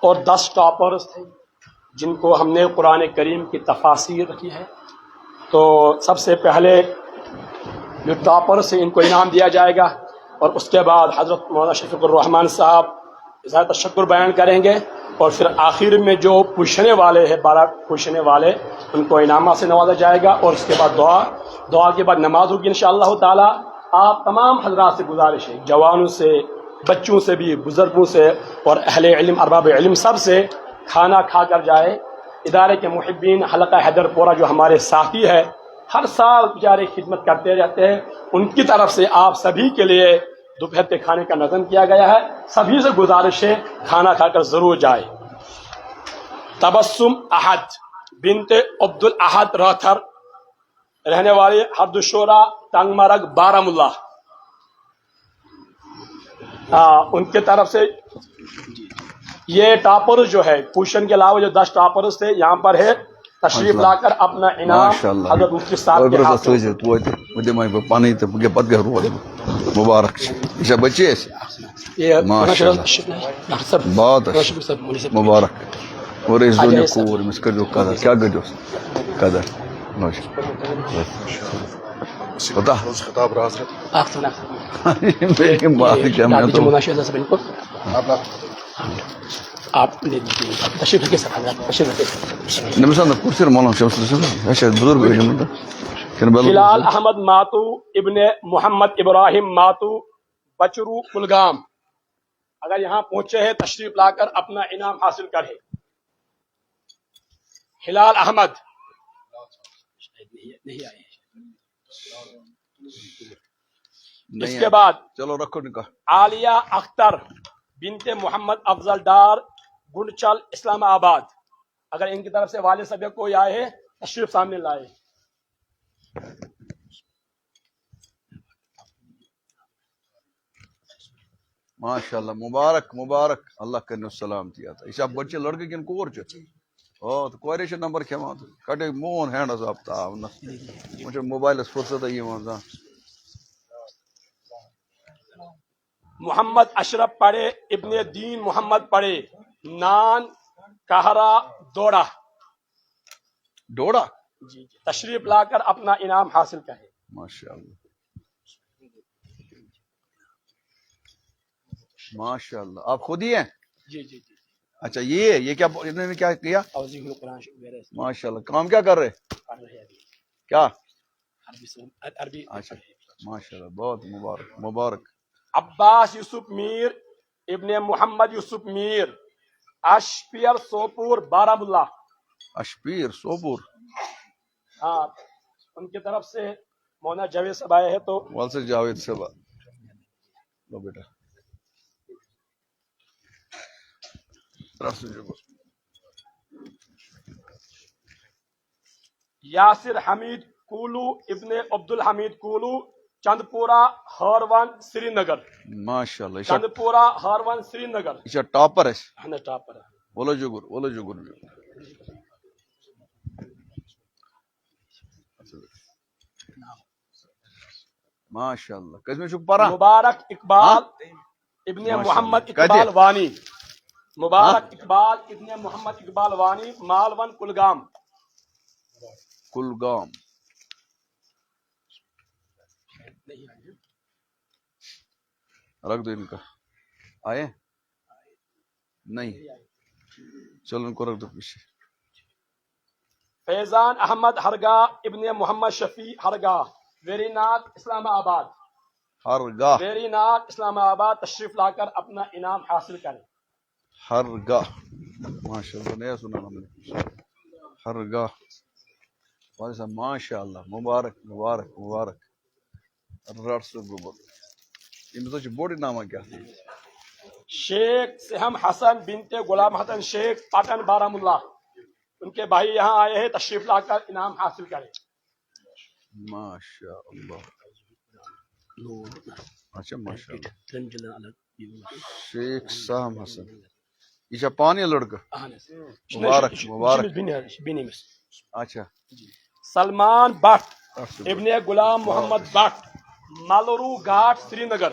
اور 10 ٹاپرز تھے جن کو ہم نے قرآن کریم کی تفاسیر رکھی ہے. تو سب سے پہلے جو ٹاپرز سے ان کو انعام دیا جائے گا اور اس کے بعد حضرت مولانا شفیق الرحمان صاحب اظہار تشکر بیان کریں گے اور پھر آخر میں جو پوچھنے والے ہیں 12 پوچھنے والے ان کو انعامات سے نوازا جائے گا اور اس کے بعد دعا کے بعد نماز ہوگی انشاءاللہ تعالی. آپ تمام حضرات سے گزارش ہے، جوانوں سے، بچوں سے بھی، بزرگوں سے اور اہل علم ارباب علم سب سے کھانا کھا کر جائے. ادارے کے محبین حلقہ حیدر پورہ جو ہمارے ساتھی ہے ہر سال بیچارے خدمت کرتے رہتے ہیں، ان کی طرف سے آپ سبھی کے لیے دوپہر کے کھانے کا نظم کیا گیا ہے. سبھی سے گزارش ہے کھانا کھا کر ضرور جائے. تبسم احد بنت عبد الاحد راتھر، رہنے والے حرد الشورا تنگ مرگ بارہمولہ، ان کے طرف سے یہ ٹاپرز جو ہے کوشچن کے علاوہ جو 10 ٹاپرز تھے یہاں پر ہے، تشریف لا کر اپنا انعام حضرت مفتی صاحب کے ہاتھ مبارک بچے بہت مبارک اور کیا قدر پتا خطاب آپ تشریف رکھے کرسی مولانا بزرگ ہلال احمد ماتو ابن محمد ابراہیم ماتو بچرو کلگام اگر یہاں پہنچے ہیں تشریف لا کر اپنا انعام حاصل کرے. ہلال احمد نہیں آئے. اس کے بعد چلو رکھو نکاح. عالیہ اختر بنت محمد افضل ڈار گنڈچل اسلام آباد، اگر ان کی طرف سے والد صاحب کوئی آئے ہیں تشریف سامنے لائے. ماشاء اللہ مبارک مبارک اللہ کرنے السلام تھی تھا. یہ بچے لڑکے کن کور تو کوریش نمبر کھیما کٹے مون ہینڈ آپ مجھے موبائل فرصت ہے. محمد اشرف پڑھے ابن دین محمد پڑھے نان کہرا دوڑا ڈوڑا جی تشریف لا کر اپنا انعام حاصل کرے. ماشاء اللہ ماشاء اللہ. آپ خود ہی ہیں؟ جی جی جی. اچھا یہ کیا انہوں نے کیا کیا؟ ماشاء اللہ. کام کیا کر رہے؟ کیا عربی. اچھا ماشاء اللہ بہت مبارک مبارک. عباس یوسف میر ابن محمد یوسف میر اشپیر سوپور بارہمولہ. اشپیر سوپور. ہاں ان کی طرف سے مولانا جاوید صاحب آئے ہیں تو والد جاوید صاحب لو بیٹا. یاسر حمید کولو ابن عبد الحمید کولو چند پورہ ہارون سری نگر. ماشاء اللہ چند پورہ ہارون سری نگر. یہ ٹاپر ہے. ٹاپر بولو جگر ماشاء اللہ. کس میں چھپ پارا؟ مبارک اقبال ابن محمد اقبال وانی. مبارک اقبال ابن محمد اقبال وانی مالون کلگام. کلگام رکھ دو ان کا. آئے نہیں چلو ان کو رکھ دو پیچھے. فیضان احمد ہرگاہ ابن محمد شفیع ہرگاہ ویری ناگ اسلام آباد. ہرگاہ ویری ناگ اسلام آباد تشریف لا کر اپنا انعام حاصل کریں. ہرگاہ ماشاء اللہ نیا سنا ہم نے. ہرگاہ ماشاء اللہ مبارک مبارک مبارک. ان تو بوڑی نامہ کیا تھی؟ شیخ سہم حسن بنت غلام حسن شیخ پٹن بارہمولہ. ان کے بھائی یہاں آئے ہیں تشریف لا کر انعام حاصل کریں. ماشاء اللہ. اچھا ماشاء اللہ. شیخ سہم حسن یہ پانی لڑکا. مبارک مبارک. اچھا. سلمان بٹ ابن غلام محمد بٹ مالورو گھاٹ سری نگر.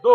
2.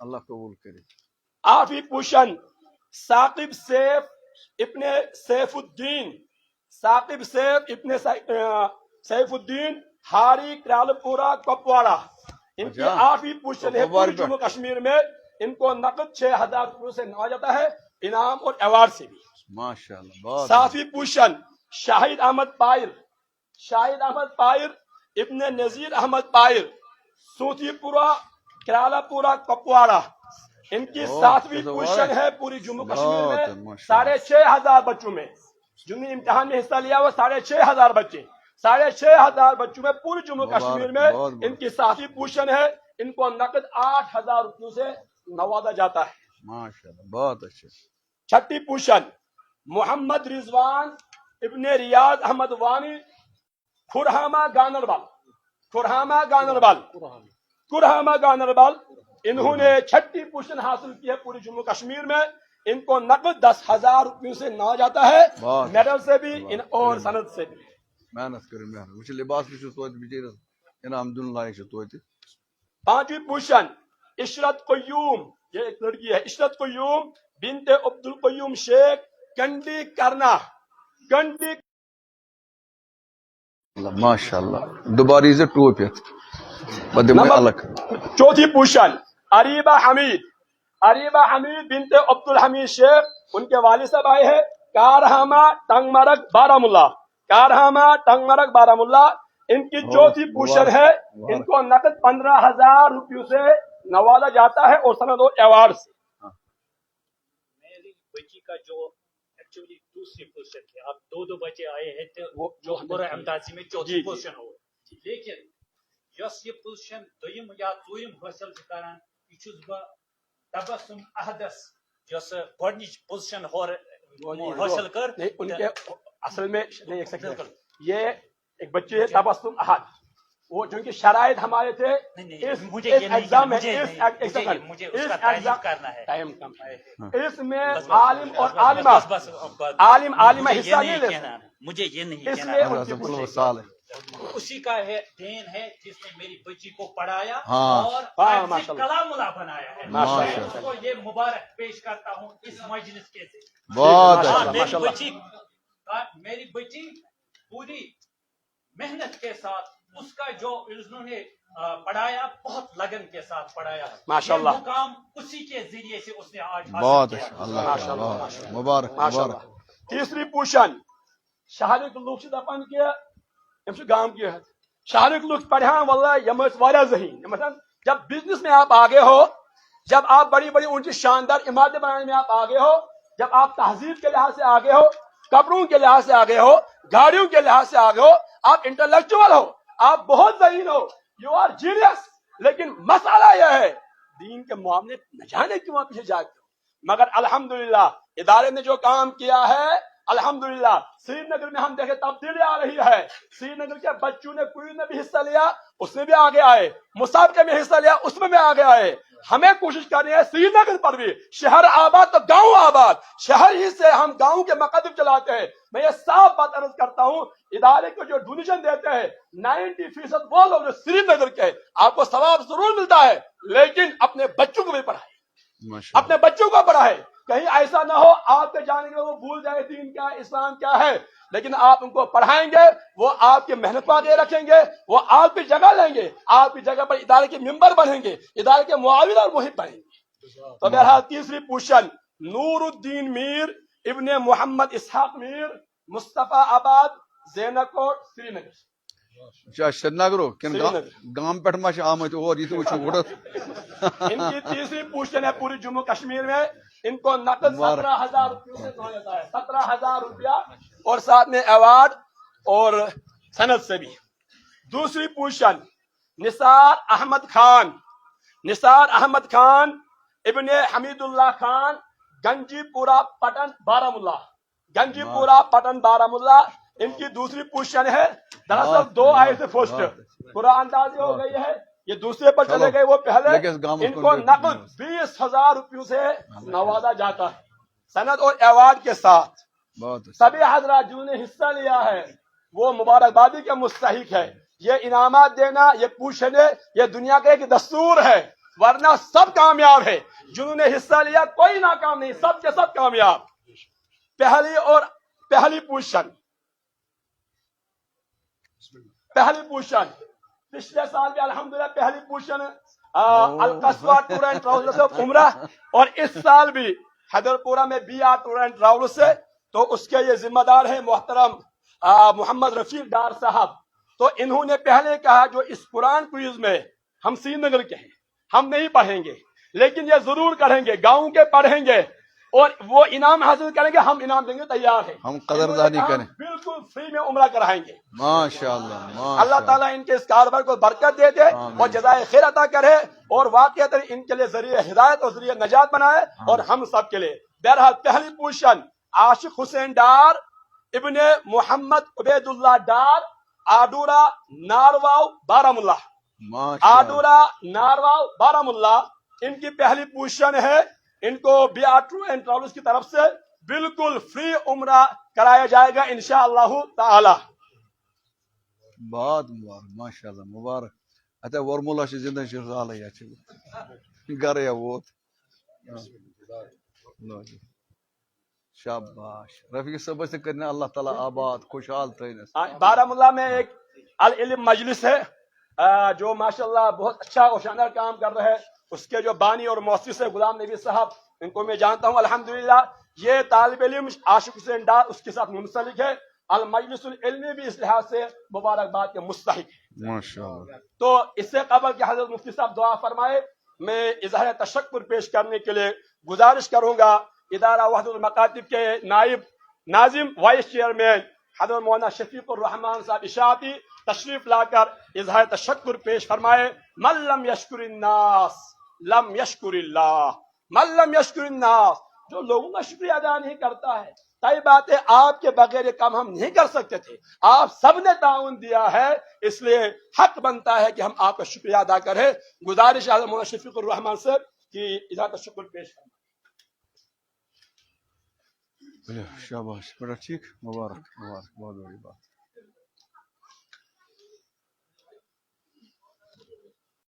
اللہ قبول کرے. آفی پوشن ثاقب سیف ابن سیف الدین ثاقب سیف ابن سیف الدین ہاری کرال پورا کپواڑہ. ان کی آفی پوشن ہے پورے جموں کشمیر میں. ان کو نقد 6,000 روپئے سے نوازا جاتا ہے انعام اور ایوارڈ سے بھی. ماشاءاللہ. صافی پوشن شاہد احمد پائر ابن نذیر احمد پائر سوتی پورا کرالا پورا کپواڑہ. ان کی 7ویں پوزیشن ہے پوری جموں کشمیر میں. 6,500 بچوں میں جنہوں نے امتحان میں حصہ لیا وہ 6,500 بچے 6,500 بچوں میں پوری جموں کشمیر میں ان کی 7ویں پوزیشن ہے. ان کو نقد 8,000 روپیوں سے نوازا جاتا ہے. ماشاءاللہ بہت اچھا. 6ٹھی پوزیشن محمد رضوان ابن ریاض احمد وانی کھرہامہ گانربل. انہوں نے 6ٹھی پوزیشن حاصل کی ہے پوری جموں کشمیر میں. ان کو نقد 10,000 روپیوں سے نوازا جاتا ہے میڈل سے بھی اور سند سے بھی. محنت کریں محنت وچ لباس بھی تو بچے انعام دن لائق تو. 5ویں پوزیشن عشرت قیوم. یہ ایک لڑکی ہے عشرت قیوم بنت عبد القیوم شیخ کنڈی کرنا. ماشاءاللہ دوباری سے ٹوپ بدم الگ. 4تھی پوزیشن اریبہ حمید بنت عبد الحمید شیخ. ان کے والد صاحب آئے ہیں کارہامہ ٹنگ مرگ بارہمولہ. ان کی 4تھی پوزیشن ہے. ان کو نقد 15,000 روپیوں سے نوازا جاتا ہے اور سند اور ایوارڈ سے. میری بچی کا جو ایکچولی دوسری پوزیشن تھی اب دو بچے آئے ہیں تو وہ جو ہمارا امدادی میں 4تھی پوزیشن ہو. لیکن یس یہ پوزیشن دویم یا ژوٗرِم حٲصِل چھِ کران یہ چھُس بہٕ تبسم احدس یس گۄڈنِچ پوزیشن حٲصِل کر. ان کے اصل میں نہیں ایک سیکنڈ یہ ایک بچے ہے تبسم احد وہ جو کہ شرائط ہمارے تھے اس میں عالم اور عالمہ حصہ نہیں لیتے. مجھے یہ نہیں اس لیے اسی کا ہے دین ہے جس نے میری بچی کو پڑھایا اور کلام اللہ بنایا ہے. میں اس کو یہ مبارک پیش کرتا ہوں اس مجلس کے سے. میری بچی پوری محنت کے ساتھ اس کا جو انہوں نے پڑھایا بہت لگن کے ساتھ پڑھایا. ماشاءاللہ مقام اسی کے ذریعے سے اس نے آج بہت اچھا. مبارک. 3ری پوزیشن شہرک لوگ سے دپان کہ گام کی شہرک لوگ پڑھان واللہ یم واریاہ ذہین. مثلا جب بزنس میں آپ آگے ہو جب آپ بڑی بڑی اونچی شاندار عمارتیں بنانے میں آپ آگے ہو جب آپ تہذیب کے لحاظ سے آگے ہو کپڑوں کے لحاظ سے آگے ہو گاڑیوں کے لحاظ سے آگے ہو آپ انٹلیکچوئل ہو آپ بہت ذہین ہو یو آر جینیس. لیکن مسئلہ یہ ہے دین کے معاملے نہ جانے کیوں آپ پیچھے جاتے ہو. مگر الحمدللہ ادارے نے جو کام کیا ہے الحمدللہ سری نگر میں ہم دیکھیں تبدیلی آ رہی ہے. سری نگر کے بچوں نے کوئی نے بھی حصہ لیا اس میں بھی آگے آئے مسابقے میں حصہ لیا اس میں بھی آگے آئے. ہمیں کوشش کرنی ہے سری نگر پر بھی شہر آباد تو گاؤں آباد شہر ہی سے ہم گاؤں کے مقدم چلاتے ہیں. میں یہ صاف بات عرض کرتا ہوں ادارے کو جو ڈونیشن دیتے ہیں 90% وہ لوگ جو سری نگر کے آپ کو ثواب ضرور ملتا ہے لیکن اپنے بچوں کو بھی پڑھائے اپنے بچوں کو پڑھائے. کہیں ایسا نہ ہو آپ کے جانے کے وہ بھول جائے دین کیا اسلام کیا ہے. لیکن آپ ان کو پڑھائیں گے وہ آپ کی محنت کو آگے رکھیں گے وہ آپ کی جگہ لیں گے آپ کی جگہ پر ادارے کے ممبر بنیں گے ادارے کے معاون اور محب بنیں گے. تو بہرحال 3ری پوزیشن نور الدین میر ابن محمد اسحاق میر مصطفیٰ آباد زینہ کوٹ سری نگر. سری نگر گام پہ آمت اور یہ ان کی 3ری پوزیشن ہے پوری جموں کشمیر میں. ان کو نقد 17,000 روپیوں سے دیا جاتا ہے 17,000 روپیہ اور ساتھ میں ایوارڈ اور سند سے بھی. 2ری پوزیشن نثار احمد خان ابن حمید اللہ خان گنجی پورہ پٹن بارہمولہ. ان کی 2ری پوزیشن ہے. دراصل 2 آئے تھے فرسٹ پورا اندازی ہو گئی ہے یہ دوسرے پر چلے گئے وہ پہلے. ان کو نقد 20,000 روپیوں سے نوازا جاتا ہے سند اور ایوارڈ کے ساتھ. سبھی حضرات جنہوں نے حصہ لیا ہے وہ مبارکبادی کے مستحق ہے. یہ انعامات دینا یہ پوچھنے یہ دنیا کا ایک دستور ہے. ورنہ سب کامیاب ہے. جنہوں نے حصہ لیا کوئی ناکام نہیں, سب کے سب کامیاب. پہلی پوزیشن پچھلے سال بھی الحمدللہ پہلی position Al-Qaswa tour and travel سے عمرہ, اور اس سال بھی حیدر پورہ میں B R tour and travel سے. تو اس کے یہ ذمہ دار ہے محترم محمد رفیق ڈار صاحب. تو انہوں نے پہلے کہا جو اس قرآن کوئز میں ہم سری نگر کے ہیں, ہم نہیں پڑھیں گے لیکن یہ ضرور کریں گے, گاؤں کے پڑھیں گے اور وہ انعام حاصل کریں گے, ہم انعام دیں گے, تیار ہیں. ہم قدردانی کریں, بالکل فری میں عمرہ کرائیں گے ماشاءاللہ. اللہ تعالیٰ ان کے اس کاروبار کو برکت دے دے اور جزائے خیر عطا کرے, اور واقعات ان کے لیے ذریعہ ہدایت اور ذریعہ نجات بنائے, اور ہم سب کے لیے. بہرحال پہلی پوزیشن عاشق حسین ڈار ابن محمد عبید اللہ ڈار, آڈورا نارواؤ بارہمولہ. آڈورا نارواؤ بارہمولہ ان کی پہلی پوزیشن ہے. ان کو B R tour and travels کی طرف سے بالکل فری عمرہ کرایا جائے گا انشاءاللہ تعالی. بہت مبارک, ماشاءاللہ مبارک. اچھا ورمولہ سے زندہ شرزال ہے اچھا گھر یا وہ شاباش. رفیق صاحب سے کرنا اللہ تعالیٰ آباد خوشحال ترینس. بارہمولہ میں ایک العلم مجلس ہے جو ماشاءاللہ بہت اچھا اور شاندار کام کر رہے ہیں. اس کے جو بانی اور مؤسس ہے غلام نبی صاحب, ان کو میں جانتا ہوں الحمدللہ. یہ طالب علم عاشق حسین ڈار اس کے ساتھ منسلک ہے. المجلس العلمی بھی اس لحاظ سے مبارکباد کے مستحق ہے ماشاءاللہ. تو اس سے قبل کہ حضرت مفتی صاحب دعا فرمائے, میں اظہار تشکر پیش کرنے کے لیے گزارش کروں گا ادارہ وحدت المکاتب کے نائب ناظم وائس چیئرمین حضرت مولانا شفیق الرحمان صاحب اشاعتی تشریف لا کر اظہار تشکر پیش فرمائے. من لم یشکر الناس لم یشکر اللہ, من لم یشکر الناس, جو لوگوں کا شکریہ ادا نہیں کرتا ہے. طے بات ہے آپ کے بغیر یہ کام ہم نہیں کر سکتے تھے, آپ سب نے تعاون دیا ہے, اس لیے حق بنتا ہے کہ ہم آپ کا شکریہ ادا کریں. گزارش ہے مولانا شفیق الرحمان سے کہ اظہار تشکر پیش کریں. شاباش, بڑا ٹھیک, مبارک مبارک, بہت بڑی بات.